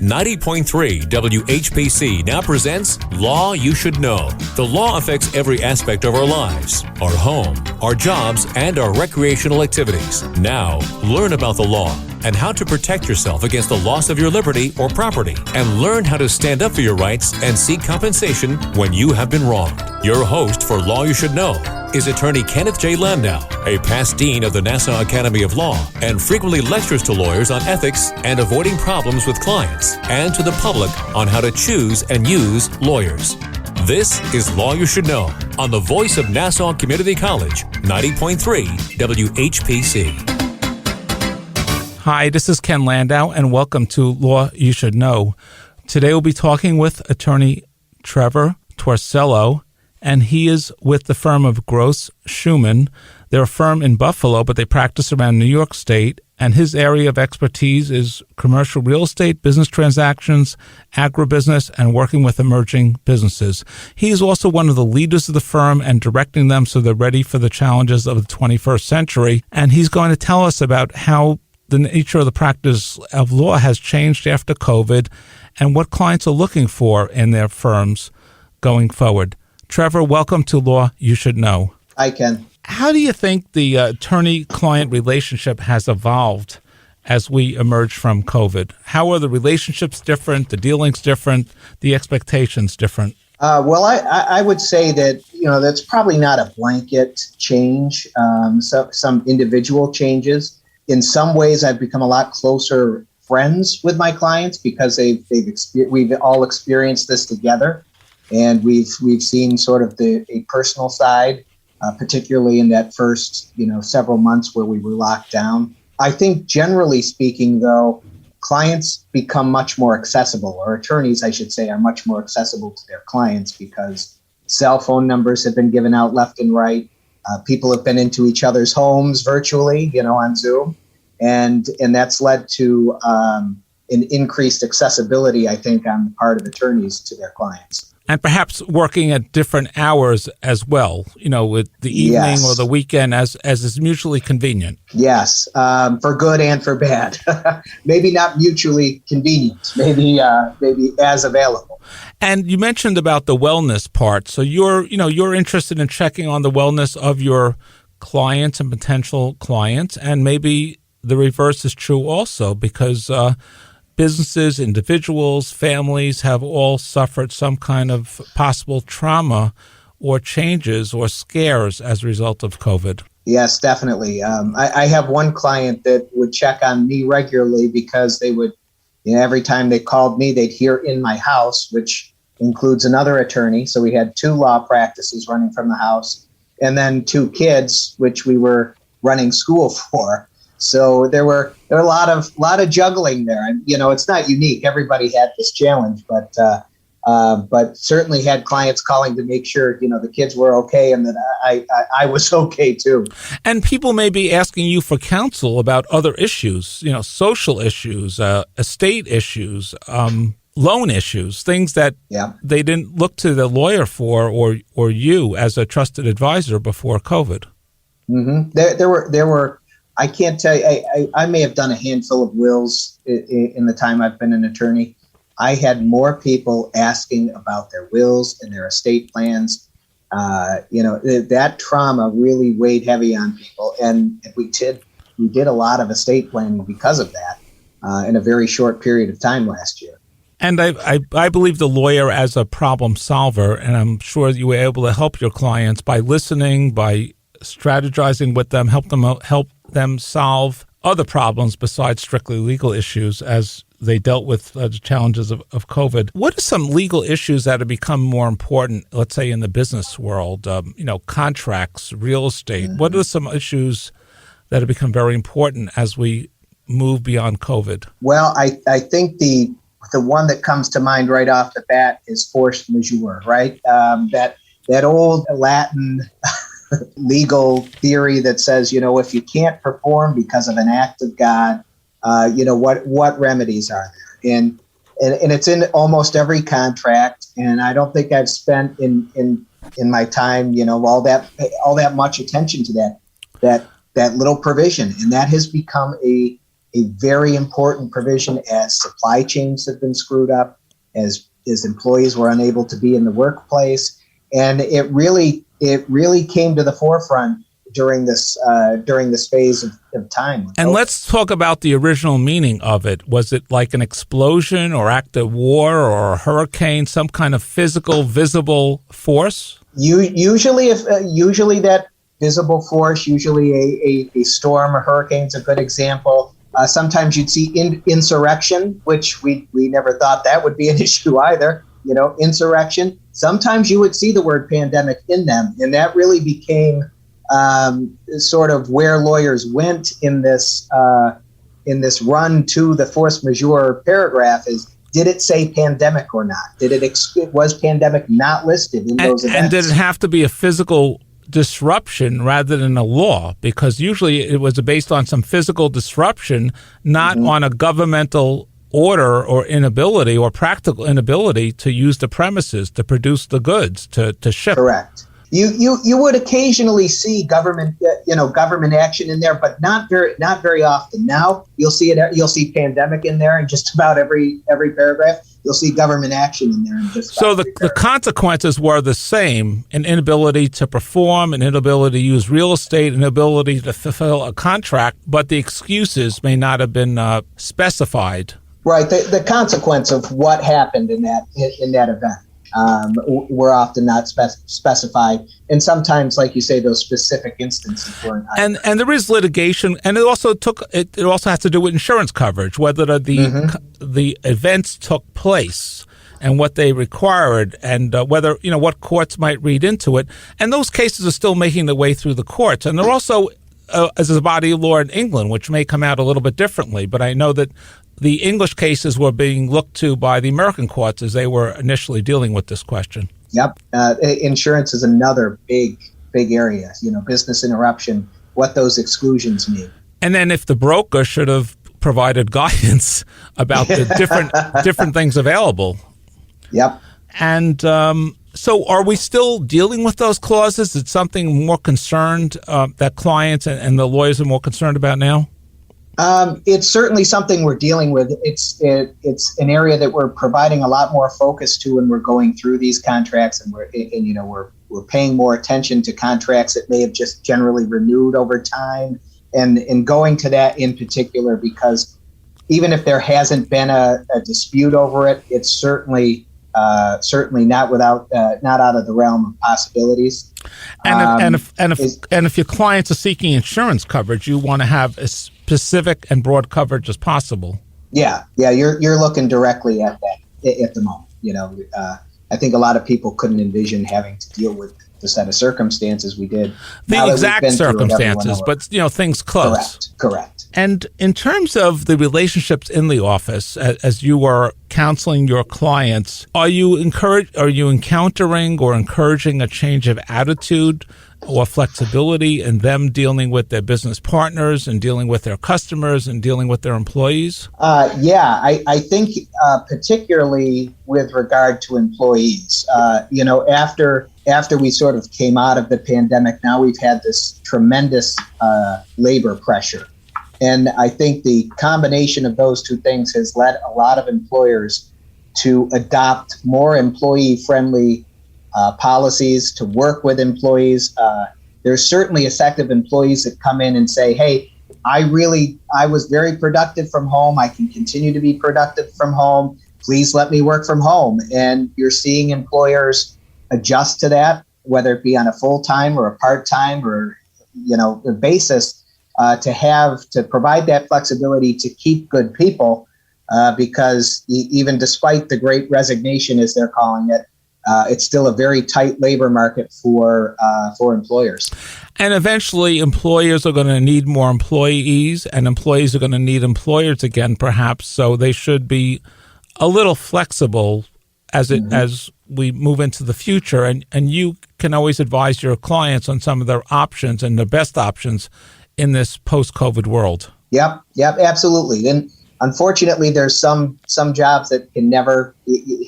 90.3 WHPC now presents Law You Should Know. The law affects every aspect of our lives, our home, our jobs, and our recreational activities. Now, learn about the law and how to protect yourself against the loss of your liberty or property, and learn how to stand up for your rights and seek compensation when you have been wronged. Your host for Law You Should Know is attorney Kenneth J. Landau, a past dean of the Nassau Academy of Law, and frequently lectures to lawyers on ethics and avoiding problems with clients, and to the public on how to choose and use lawyers. This is Law You Should Know on the voice of Nassau Community College, 90.3 WHPC. Hi, this is Ken Landau, and welcome to Law You Should Know. Today we'll be talking with attorney Trevor Torcello, and he is with the firm of Gross Shuman. They're a firm in Buffalo, but they practice around New York State, and his area of expertise is commercial real estate, business transactions, agribusiness, and working with emerging businesses. He is also one of the leaders of the firm and directing them so they're ready for the challenges of the 21st century, and he's going to tell us about how the nature of the practice of law has changed after COVID and what clients are looking for in their firms going forward. Trevor, welcome to Law You Should Know. Hi, Ken. How do you think the attorney-client relationship has evolved as we emerge from COVID? How are the relationships different, the dealings different, the expectations different? Well, I would say that, that's probably not a blanket change. Some individual changes. In some ways, I've become a lot closer friends with my clients because we've all experienced this together, and we've seen sort of a personal side, particularly in that first several months where we were locked down. I think generally speaking, though, clients become much more accessible, or attorneys, I should say, are much more accessible to their clients because cell phone numbers have been given out left and right. People have been into each other's homes virtually, on Zoom, and that's led to an increased accessibility, I think, on the part of attorneys to their clients. And perhaps working at different hours as well, with the evening or the weekend as is mutually convenient. Yes, for good and for bad. Maybe not mutually convenient, maybe as available. And you mentioned about the wellness part. So you're interested in checking on the wellness of your clients and potential clients, and maybe the reverse is true also because businesses, individuals, families have all suffered some kind of possible trauma or changes or scares as a result of COVID. Yes, definitely. I have one client that would check on me regularly because they would, every time they called me, they'd hear in my house, which includes another attorney. So we had 2 law practices running from the house, and then 2 kids, which we were running school for. So there were a lot of juggling there, and it's not unique. Everybody had this challenge, but certainly had clients calling to make sure the kids were okay and that I was okay too. And people may be asking you for counsel about other issues, social issues, estate issues, loan issues, things that they didn't look to the lawyer for or you as a trusted advisor before COVID. Mm-hmm. There were. I can't tell you, I may have done a handful of wills in the time I've been an attorney. I had more people asking about their wills and their estate plans. That trauma really weighed heavy on people. And we did a lot of estate planning because of that in a very short period of time last year. And I believe the lawyer as a problem solver, and I'm sure you were able to help your clients by listening, by strategizing with them, help them solve other problems besides strictly legal issues as they dealt with the challenges of COVID. What are some legal issues that have become more important, let's say in the business world, contracts, real estate? Mm-hmm. What are some issues that have become very important as we move beyond COVID? Well, I think the one that comes to mind right off the bat is force majeure, right? That old Latin legal theory that says, if you can't perform because of an act of God, what remedies are there? And it's in almost every contract. And I don't think I've spent in my time, all that much attention to that little provision. And that has become a a very important provision as supply chains have been screwed up, as employees were unable to be in the workplace. And it really came to the forefront during this phase of time. And let's talk about the original meaning of it. Was it like an explosion or act of war or a hurricane, some kind of physical, visible force? Usually that visible force, usually a storm or hurricane is a good example. Sometimes you'd see insurrection, which we never thought that would be an issue either. Insurrection. Sometimes you would see the word pandemic in them, and that really became sort of where lawyers went in this run to the force majeure paragraph is, did it say pandemic or not? Was pandemic not listed in those events? And did it have to be a physical disruption rather than a law? Because usually it was based on some physical disruption, not on a governmental order or inability or practical inability to use the premises, to produce the goods, to ship. Correct. You would occasionally see government action in there, but not very often. Now you'll see pandemic in there in just about every paragraph. You'll see government action in there in just so the consequences were the same: an inability to perform, an inability to use real estate, an inability to fulfill a contract, but the excuses may not have been specified. Right. The consequence of what happened in that event were often not specified, and sometimes, like you say, those specific instances weren't. And there is litigation, and it also has to do with insurance coverage, whether the events took place and what they required, and whether what courts might read into it. And those cases are still making their way through the courts, and they're also as a body of law in England, which may come out a little bit differently. But I know that the English cases were being looked to by the American courts as they were initially dealing with this question. Yep. Insurance is another big area, business interruption, what those exclusions mean. And then if the broker should have provided guidance about the different things available. Yep. And so are we still dealing with those clauses? Is it something more concerned that clients and the lawyers are more concerned about now? It's certainly something we're dealing with. It's an area that we're providing a lot more focus to when we're going through these contracts, and we're paying more attention to contracts that may have just generally renewed over time, and going to that in particular because even if there hasn't been a dispute over it, it's certainly not out of the realm of possibilities. And if your clients are seeking insurance coverage, you want to have a specific and broad coverage as possible. Yeah, you're looking directly at that at the moment. I think a lot of people couldn't envision having to deal with the set of circumstances we did. The exact circumstances, but things close. Correct. And in terms of the relationships in the office, as you are counseling your clients, are you encountering or encouraging a change of attitude or flexibility in them dealing with their business partners and dealing with their customers and dealing with their employees? I think particularly with regard to employees, after we sort of came out of the pandemic, now we've had this tremendous labor pressure. And I think the combination of those two things has led a lot of employers to adopt more employee-friendly policies, to work with employees. There's certainly effective employees that come in and say, hey, I was very productive from home. I can continue to be productive from home. Please let me work from home. And you're seeing employers adjust to that, whether it be on a full-time or a part-time or, basis. To provide that flexibility to keep good people, because even despite the great resignation, as they're calling it, it's still a very tight labor market for employers. And eventually, employers are going to need more employees, and employees are going to need employers again, perhaps. So they should be a little flexible as we move into the future. And you can always advise your clients on some of their options and the best options in this post-COVID world. Yep, absolutely. And unfortunately, there's some jobs that can never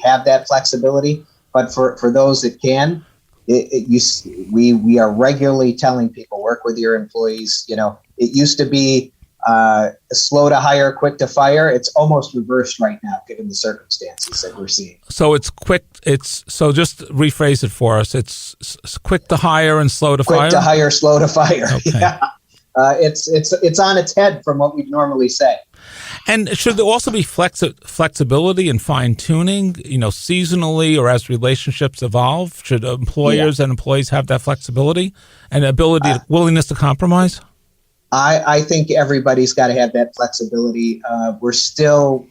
have that flexibility. But for those that can, we are regularly telling people, work with your employees. It used to be slow to hire, quick to fire. It's almost reversed right now, given the circumstances that we're seeing. So it's quick. So just rephrase it for us. It's quick to hire and slow to fire. Quick to hire, slow to fire. Okay. Yeah. It's on its head from what we'd normally say. And should there also be flexibility and fine tuning, seasonally or as relationships evolve? Should employers and employees have that flexibility and ability, willingness to compromise? I think everybody's got to have that flexibility. We're still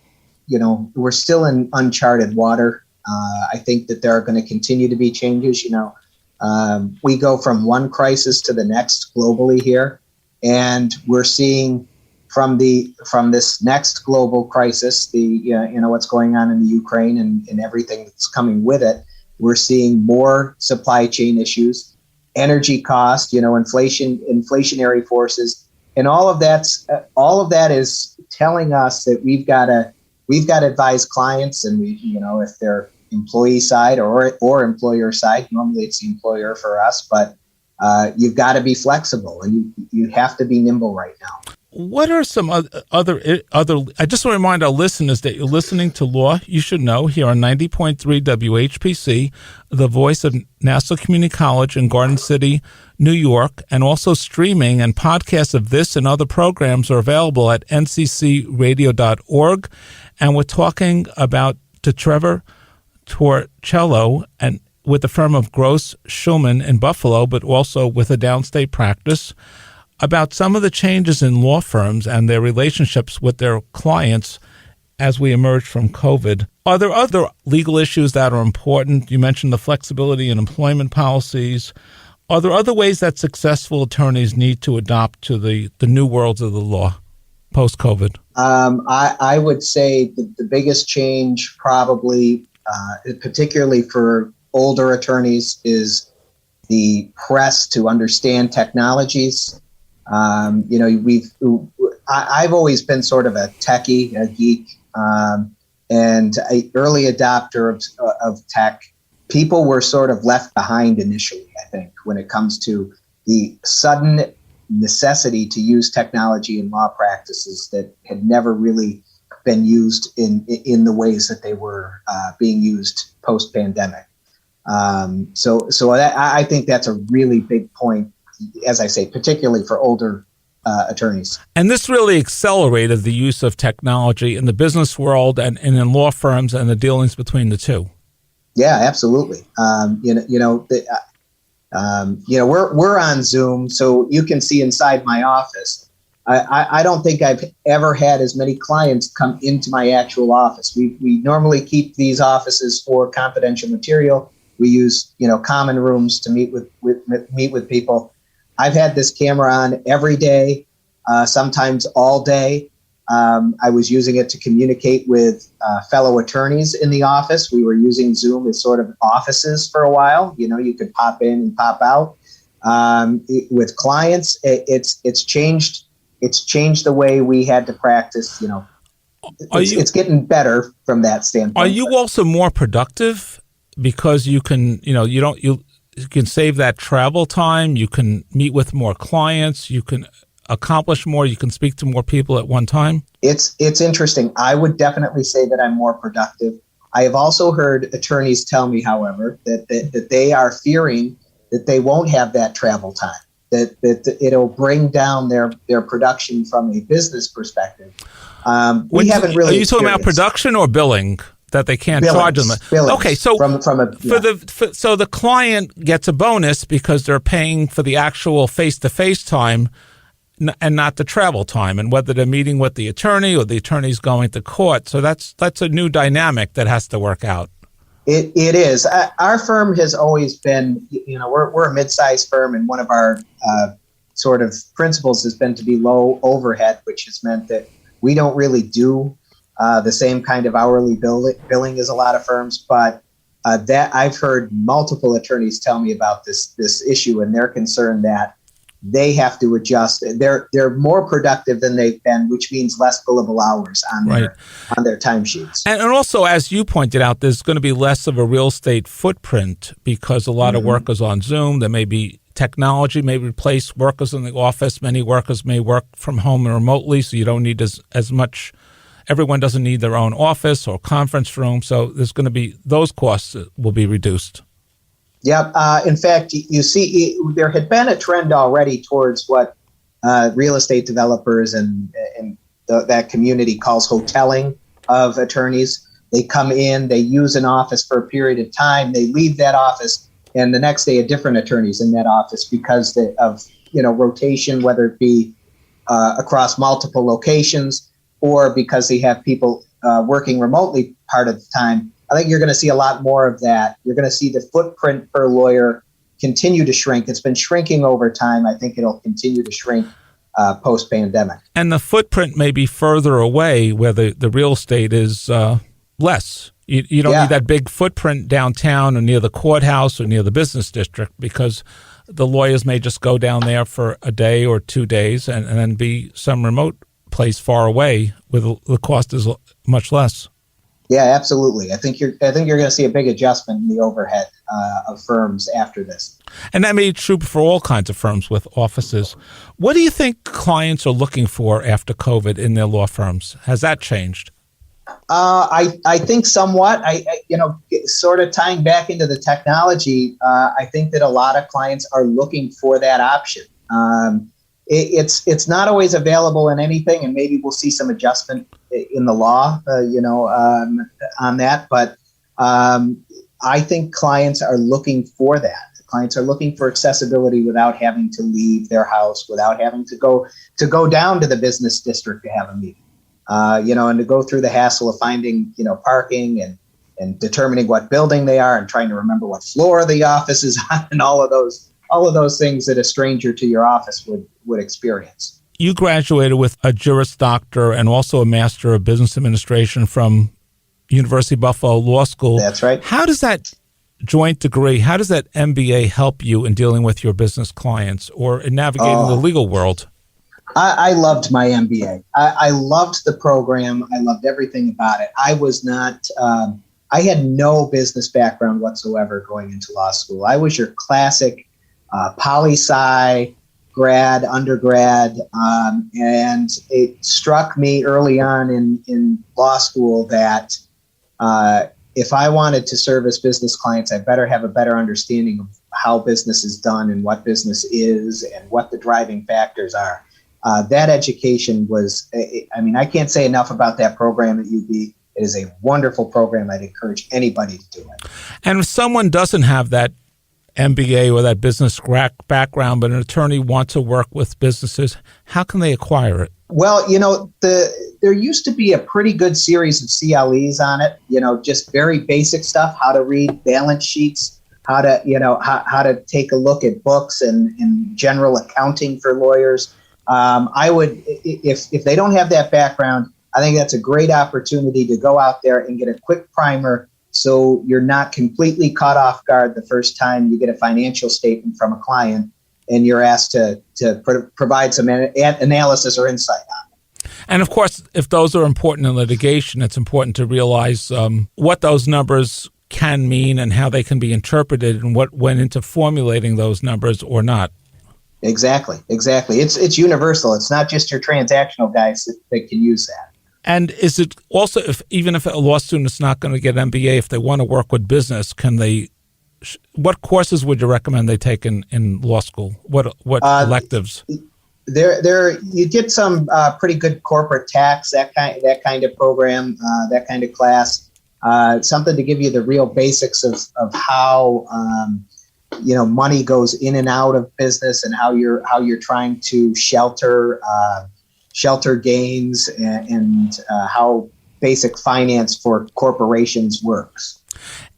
in uncharted water. I think that there are going to continue to be changes. We go from one crisis to the next globally here, and we're seeing from this next global crisis, what's going on in the Ukraine and everything that's coming with it. We're seeing more supply chain issues, energy cost, inflationary forces. And all of that is telling us that we've got to advise clients, and if they're employee side or employer side, normally it's the employer for us, but you've got to be flexible and you have to be nimble right now. What are some other? I just want to remind our listeners that you're listening to Law You Should Know here on 90.3 WHPC, the voice of Nassau Community College in Garden City, New York, and also streaming and podcasts of this and other programs are available at nccradio.org. And we're talking to Trevor Torcello and with the firm of Gross Shuman in Buffalo, but also with a downstate practice, about some of the changes in law firms and their relationships with their clients as we emerge from COVID. Are there other legal issues that are important? You mentioned the flexibility in employment policies. Are there other ways that successful attorneys need to adopt to the new worlds of the law post-COVID? I would say the biggest change probably, particularly for older attorneys, is the press to understand technologies. I've always been sort of a techie, a geek, and an early adopter of tech. People were sort of left behind initially, I think, when it comes to the sudden necessity to use technology in law practices that had never really been used in the ways that they were being used post-pandemic. So I think that's a really big point, as I say, particularly for older attorneys. And this really accelerated the use of technology in the business world and in law firms and the dealings between the two. Yeah, absolutely. We're on Zoom, so you can see inside my office. I don't think I've ever had as many clients come into my actual office. We normally keep these offices for confidential material. We use common rooms to meet with people. I've had this camera on every day, sometimes all day. I was using it to communicate with fellow attorneys in the office. We were using Zoom as sort of offices for a while. You could pop in and pop out. With clients, it's changed. It's changed the way we had to practice. It's getting better from that standpoint. Are you also more productive because you can, you can save that travel time, you can meet with more clients, you can accomplish more, you can speak to more people at one time? It's interesting. I would definitely say that I'm more productive. I have also heard attorneys tell me, however, that they are fearing that they won't have that travel time, that it'll bring down their production from a business perspective. Are you talking about production or billing? That they can't charge them. Okay, so so the client gets a bonus because they're paying for the actual face-to-face time and not the travel time, and whether they're meeting with the attorney or the attorney's going to court. So that's a new dynamic that has to work out. It is. Our firm has always been, we're a mid-sized firm, and one of our sort of principles has been to be low overhead, which has meant that we don't really do the same kind of hourly billing as a lot of firms, but that I've heard multiple attorneys tell me about this issue, and they're concerned that they have to adjust. They're more productive than they've been, which means less billable hours on their timesheets. And also, as you pointed out, there's going to be less of a real estate footprint because a lot of work is on Zoom. There may be technology may replace workers in the office. Many workers may work from home and remotely, so you don't need as much. Everyone doesn't need their own office or conference room, so there's going to be those costs will be reduced. Yep. In fact, you see, there had been a trend already towards what real estate developers and that community calls hoteling of attorneys. They come in, they use an office for a period of time, they leave that office, and the next day a different attorney's in that office because of rotation, whether it be across multiple locations or because they have people working remotely part of the time. I think you're going to see a lot more of that. You're going to see the footprint per lawyer continue to shrink. It's been shrinking over time. I think it'll continue to shrink post-pandemic. And the footprint may be further away where the real estate is less. You don't need that big footprint downtown or near the courthouse or near the business district because the lawyers may just go down there for a day or 2 days and then be some remote place far away where the cost is much less. Yeah, absolutely. I think you're going to see a big adjustment in the overhead of firms after this. And that may be true for all kinds of firms with offices. What do you think clients are looking for after COVID in their law firms? Has that changed? I think somewhat. Sort of tying back into the technology, I think that a lot of clients are looking for that option. It's not always available in anything, and maybe we'll see some adjustment in the law, on that. But I think clients are looking for that. Clients are looking for accessibility without having to leave their house, without having to go down to the business district to have a meeting, and to go through the hassle of finding, parking and determining what building they are and trying to remember what floor the office is on and all of those things that a stranger to your office would experience. You graduated with a Juris Doctor and also a Master of Business Administration from University of Buffalo Law School. That's right. How does that joint degree, how does that MBA help you in dealing with your business clients or in navigating the legal world? I loved my MBA. I loved the program. I loved everything about it. I was not... I had no business background whatsoever going into law school. I was your classic poli-sci undergrad, and it struck me early on in law school that if I wanted to service business clients, I better have a better understanding of how business is done and what business is and what the driving factors are. That education was, I can't say enough about that program at UB. It is a wonderful program. I'd encourage anybody to do it. And if someone doesn't have that MBA or that business background, but an attorney wants to work with businesses, how can they acquire it? Well, there used to be a pretty good series of CLEs on it, just very basic stuff, how to read balance sheets, how to take a look at books and general accounting for lawyers. I would, if they don't have that background, I think that's a great opportunity to go out there and get a quick primer so you're not completely caught off guard the first time you get a financial statement from a client and you're asked to provide some analysis or insight on it. And of course, if those are important in litigation, it's important to realize what those numbers can mean and how they can be interpreted and what went into formulating those numbers or not. Exactly. It's universal. It's not just your transactional guys that can use that. And is it also, even if a law student is not going to get an MBA, if they want to work with business, what courses would you recommend they take in law school? What electives? There you get some pretty good corporate tax, that kind of program, that kind of class, something to give you the real basics of how money goes in and out of business and how you're trying to shelter gains and how basic finance for corporations works.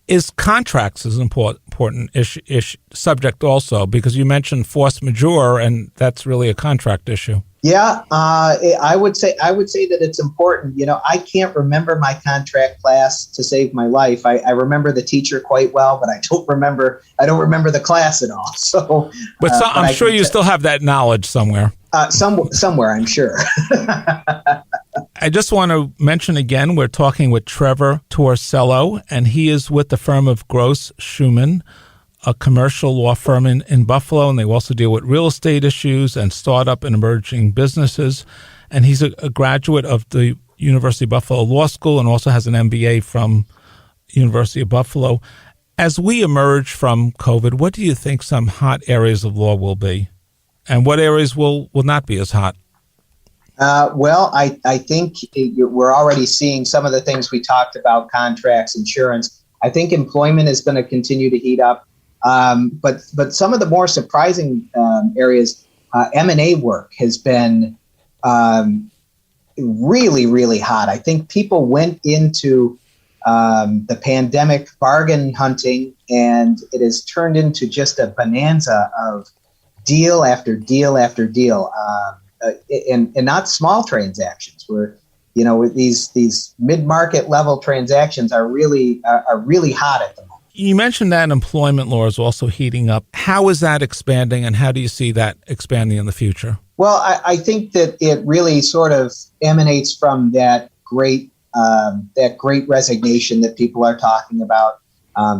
Is contracts an important issue subject also? Because you mentioned force majeure, and that's really a contract issue. Yeah, I would say that it's important. I can't remember my contract class to save my life. I remember the teacher quite well, but I don't remember the class at all. So, but I'm sure you still have that knowledge somewhere. Somewhere, I'm sure. I just want to mention again, we're talking with Trevor Torcello, and he is with the firm of Gross Shuman. a commercial law firm in Buffalo, and they also deal with real estate issues and startup and emerging businesses. And he's a graduate of the University of Buffalo Law School and also has an MBA from University of Buffalo. As we emerge from COVID, what do you think some hot areas of law will be? And what areas will not be as hot? Well, I think we're already seeing some of the things we talked about, contracts, insurance. I think employment is going to continue to heat up. But some of the more surprising areas, M&A work has been really, really hot. I think people went into the pandemic bargain hunting, and it has turned into just a bonanza of deal after deal after deal. And not small transactions where, these mid-market level transactions are really hot at the moment. You mentioned that employment law is also heating up. How is that expanding, and how do you see that expanding in the future? Well, I think that it really sort of emanates from that great resignation that people are talking about.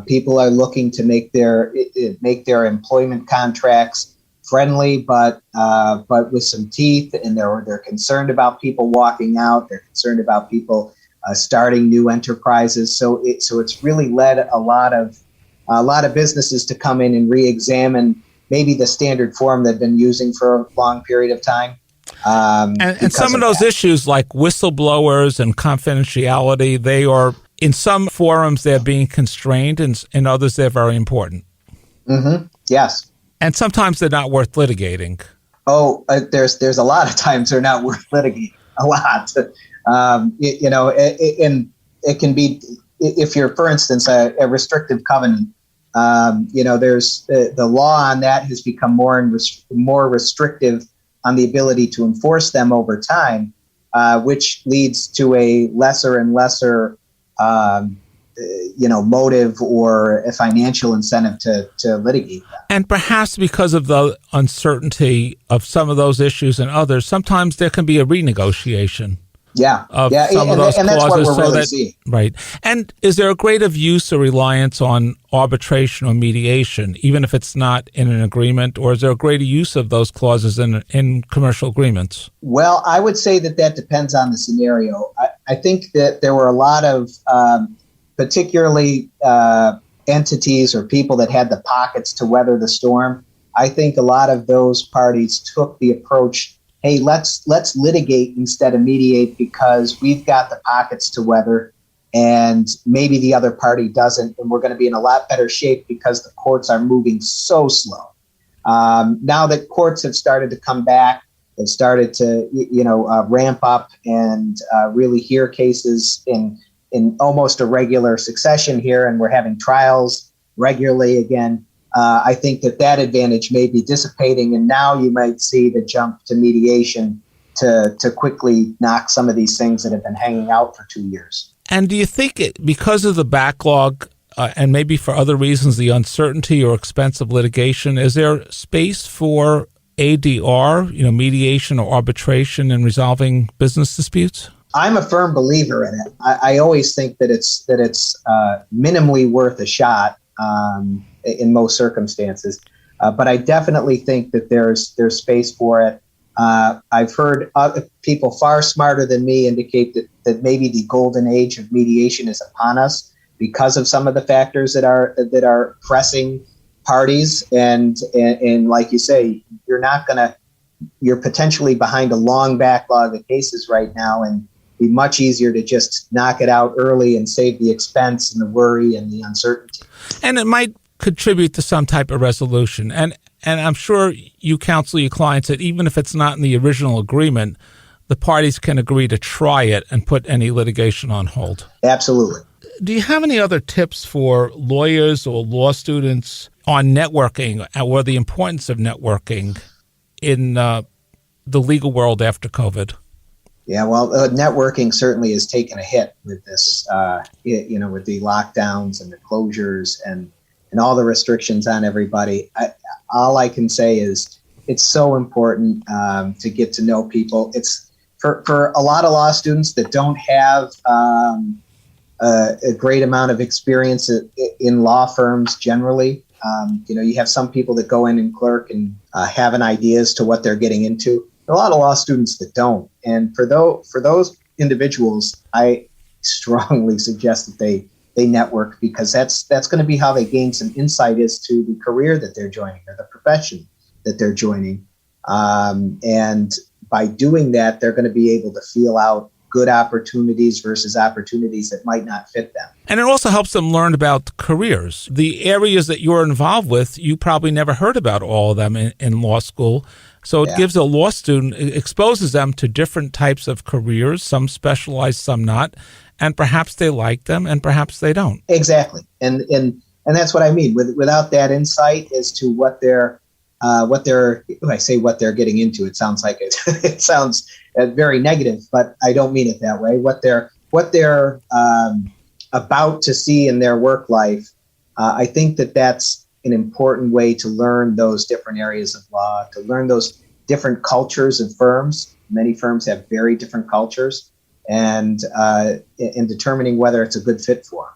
People are looking to make their employment contracts friendly, but with some teeth, and they're concerned about people walking out. They're concerned about people starting new enterprises. So it's really led a lot of businesses to come in and re-examine maybe the standard form they've been using for a long period of time. And some of those issues like whistleblowers and confidentiality, they are, in some forums, they're being constrained, and in others, they're very important. Mm-hmm. Yes. And sometimes they're not worth litigating. Oh, there's a lot of times they're not worth litigating. A lot. And it can be, if you're, for instance, a restrictive covenant, there's the law on that has become more restrictive on the ability to enforce them over time, which leads to a lesser and lesser, motive or a financial incentive to litigate them. And perhaps because of the uncertainty of some of those issues and others, sometimes there can be a renegotiation. Of some of those clauses, that's what we're really seeing. Right. And is there a greater use or reliance on arbitration or mediation, even if it's not in an agreement, or is there a greater use of those clauses in commercial agreements? Well, I would say that depends on the scenario. I think that there were a lot of particularly entities or people that had the pockets to weather the storm. I think a lot of those parties took the approach, hey, let's litigate instead of mediate because we've got the pockets to weather and maybe the other party doesn't, and we're going to be in a lot better shape because the courts are moving so slow. Now that courts have started to come back, they've started to ramp up and really hear cases in almost a regular succession here, and we're having trials regularly again. I think that advantage may be dissipating, and now you might see the jump to mediation to quickly knock some of these things that have been hanging out for 2 years. And do you think because of the backlog and maybe for other reasons, the uncertainty or expense of litigation, is there space for ADR, mediation or arbitration in resolving business disputes? I'm a firm believer in it. I always think that it's minimally worth a shot in most circumstances, but I definitely think that there's space for it. I've heard other people far smarter than me indicate that maybe the golden age of mediation is upon us because of some of the factors that are pressing parties, and like you say, you're potentially behind a long backlog of cases right now, and be much easier to just knock it out early and save the expense and the worry and the uncertainty. And it might contribute to some type of resolution. And I'm sure you counsel your clients that even if it's not in the original agreement, the parties can agree to try it and put any litigation on hold. Absolutely. Do you have any other tips for lawyers or law students on networking or the importance of networking in the legal world after COVID? Yeah, well, networking certainly has taken a hit with this, with the lockdowns and the closures and all the restrictions on everybody. All I can say is it's so important to get to know people. It's for a lot of law students that don't have a great amount of experience in law firms generally. You have some people that go in and clerk and have an idea as to what they're getting into. A lot of law students that don't. And for those individuals, I strongly suggest that they network, because that's going to be how they gain some insight as to the career that they're joining or the profession that they're joining. And by doing that, they're going to be able to feel out good opportunities versus opportunities that might not fit them. And it also helps them learn about careers. The areas that you're involved with, you probably never heard about all of them in law school. So it gives a law student, it exposes them to different types of careers, some specialized, some not, and perhaps they like them and perhaps they don't. Exactly. And that's what I mean. Without that insight as to what they're when I say what they're getting into, it sounds like it sounds very negative, but I don't mean it that way. What they're about to see in their work life, I think that's an important way to learn those different areas of law, to learn those different cultures of firms. Many firms have very different cultures, and in determining whether it's a good fit for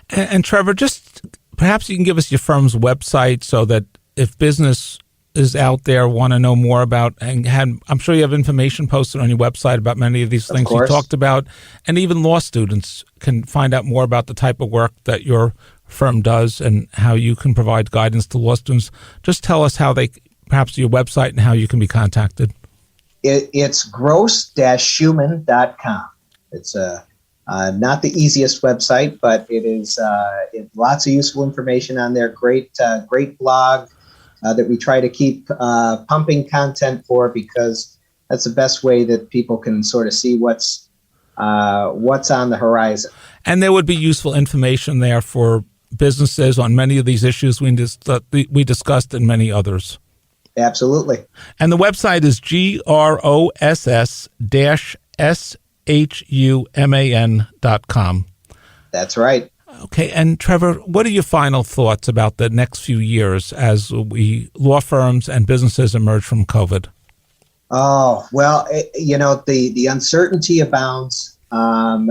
them. And Trevor, just perhaps you can give us your firm's website so that if business is out there, want to know more about, and I'm sure you have information posted on your website about many of these things you talked about, and even law students can find out more about the type of work that your firm does and how you can provide guidance to law students. Just tell us how perhaps your website and how you can be contacted. It's gross-shuman.com. It's not the easiest website, but it is lots of useful information on there. Great blog that we try to keep pumping content for, because that's the best way that people can sort of see what's on the horizon. And there would be useful information there for businesses on many of these issues we discussed and many others. Absolutely. And the website is gross-shuman.com. That's right. Okay. And Trevor, what are your final thoughts about the next few years as law firms and businesses emerge from COVID? Oh, well, the uncertainty abounds. I'd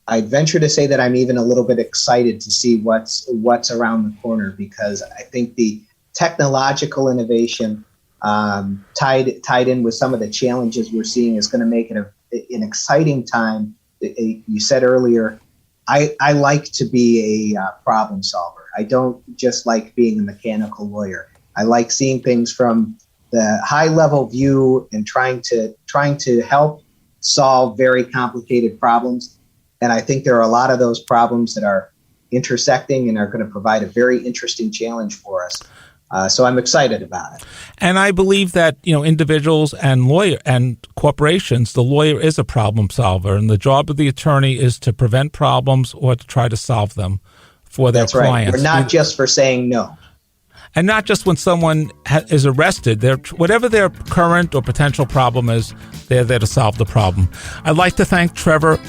venture to say that I'm even a little bit excited to see what's around the corner, because I think the technological innovation tied in with some of the challenges we're seeing is going to make it an exciting time. You said earlier, I like to be a problem solver. I don't just like being a mechanical lawyer. I like seeing things from the high level view and trying to help solve very complicated problems. And I think there are a lot of those problems that are intersecting and are going to provide a very interesting challenge for us. So I'm excited about it. And I believe that, individuals and corporations, the lawyer is a problem solver, and the job of the attorney is to prevent problems or to try to solve them for their clients. Right. We're not just for saying no. And not just when someone is arrested. Whatever their current or potential problem is, they're there to solve the problem. I'd like to thank Trevor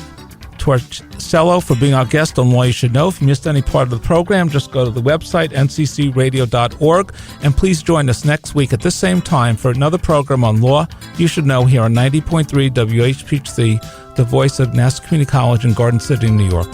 Torcello for being our guest on Law You Should Know. If you missed any part of the program, just go to the website, nccradio.org, and please join us next week at this same time for another program on Law You Should Know here on 90.3 WHPC, the voice of Nassau Community College in Garden City, New York.